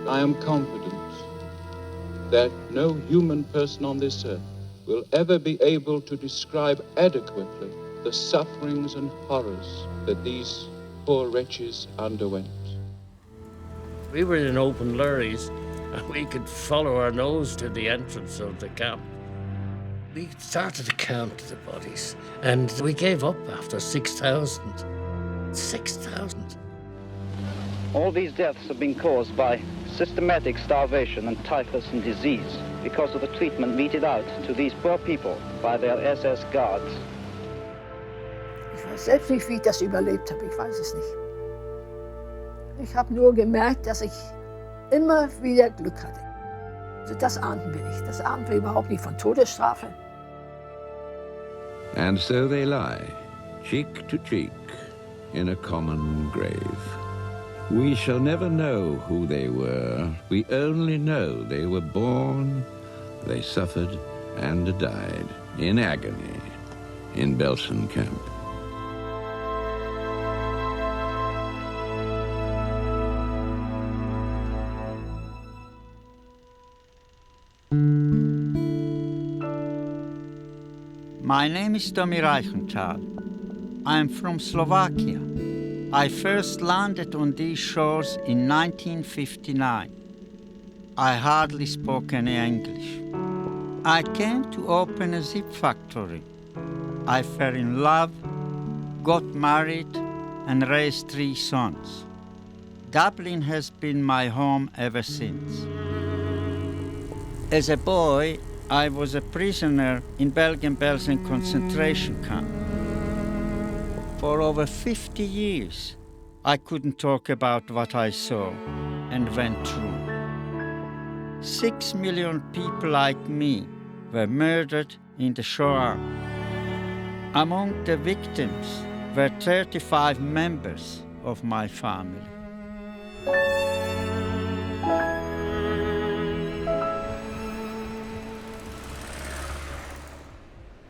I am confident that no human person on this earth will ever be able to describe adequately the sufferings and horrors that these poor wretches underwent. We were in open lorries and we could follow our nose to the entrance of the camp. We started to count the bodies and we gave up after 6,000. 6,000. All these deaths have been caused by systematic starvation and typhus and disease because of the treatment meted out to these poor people by their SS guards. Ich weiß selbst nicht, wie ich das überlebt habe, ich weiß es nicht. Ich habe nur gemerkt, dass ich immer wieder Glück hatte. Also das ahnten wir nicht. Das ahnten wir überhaupt nicht von Todesstrafe. And so they lie, cheek to cheek, in a common grave. We shall never know who they were. We only know they were born, they suffered, and died in agony in Belsen camp. My name is Tomi Reichenthal. I'm from Slovakia. I first landed on these shores in 1959. I hardly spoke any English. I came to open a zip factory. I fell in love, got married, and raised 3 sons. Dublin has been my home ever since. As a boy, I was a prisoner in Bergen-Belsen concentration camp. For over 50 years, I couldn't talk about what I saw and went through. 6 million people like me were murdered in the Shoah. Among the victims were 35 members of my family.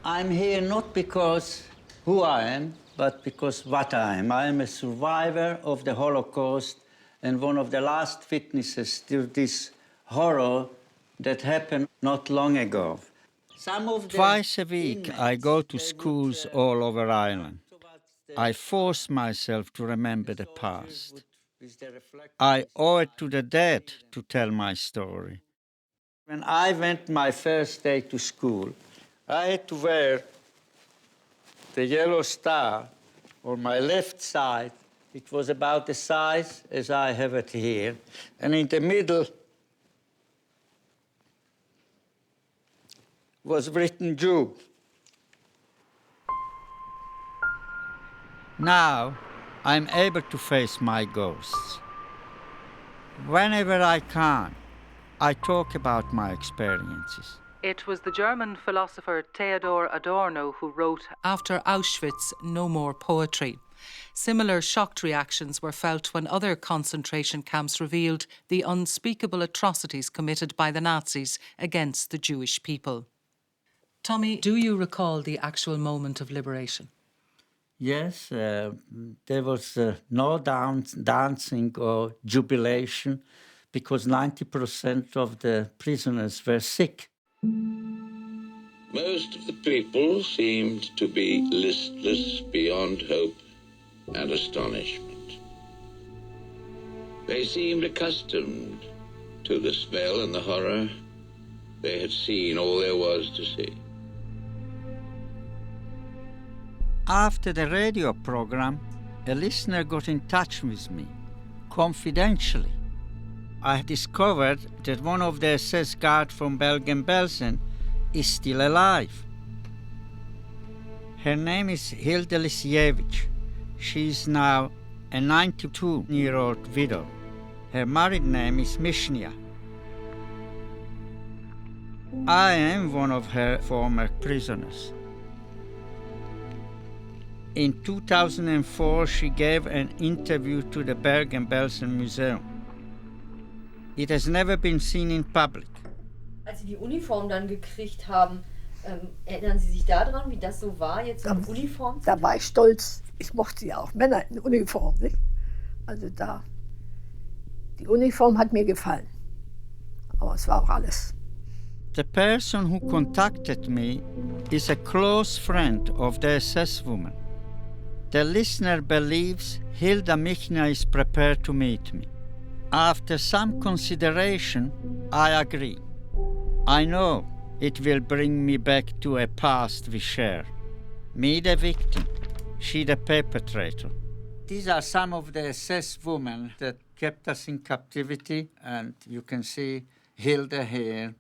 I'm here not because who I am, but because what I am. I am a survivor of the Holocaust and one of the last witnesses to this horror that happened not long ago. Twice a week, I go to schools all over Ireland. I force myself to remember the past. I owe it to the dead to tell my story. When I went my first day to school, I had to wear the yellow star on my left side. It was about the size as I have it here. And in the middle was written Jew. Now I'm able to face my ghosts. Whenever I can, I talk about my experiences. It was the German philosopher Theodor Adorno who wrote, "After Auschwitz, no more poetry." Similar shocked reactions were felt when other concentration camps revealed the unspeakable atrocities committed by the Nazis against the Jewish people. Tommy, do you recall the actual moment of liberation? Yes, there was no dancing or jubilation because 90% of the prisoners were sick. Most of the people seemed to be listless beyond hope and astonishment. They seemed accustomed to the smell and the horror. They had seen all there was to see. After the radio program, a listener got in touch with me, confidentially. I discovered that one of the SS guards from Bergen-Belsen is still alive. Her name is Hilde Lisiewicz. She is now a 92-year-old widow. Her married name is Mishnia. I am one of her former prisoners. In 2004, she gave an interview to the Bergen-Belsen Museum. It has never been seen in public. Als Sie die Uniform dann gekriegt haben, erinnern Sie sich daran, wie das so war, jetzt in Uniform? Da war ich stolz. Ich mochte ja auch Männer in Uniform, nicht? Also da, Die Uniform hat mir gefallen. Aber es war auch alles. The person who contacted me is a close friend of the SS woman. The listener believes Hilda Michner is prepared to meet me. After some consideration, I agree. I know it will bring me back to a past we share. Me the victim, she the perpetrator. These are some of the SS women that kept us in captivity, and you can see Hilda here.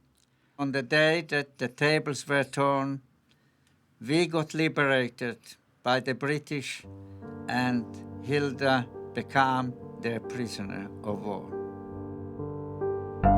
On the day that the tables were torn, we got liberated by the British, and Hilda became their prisoner of war.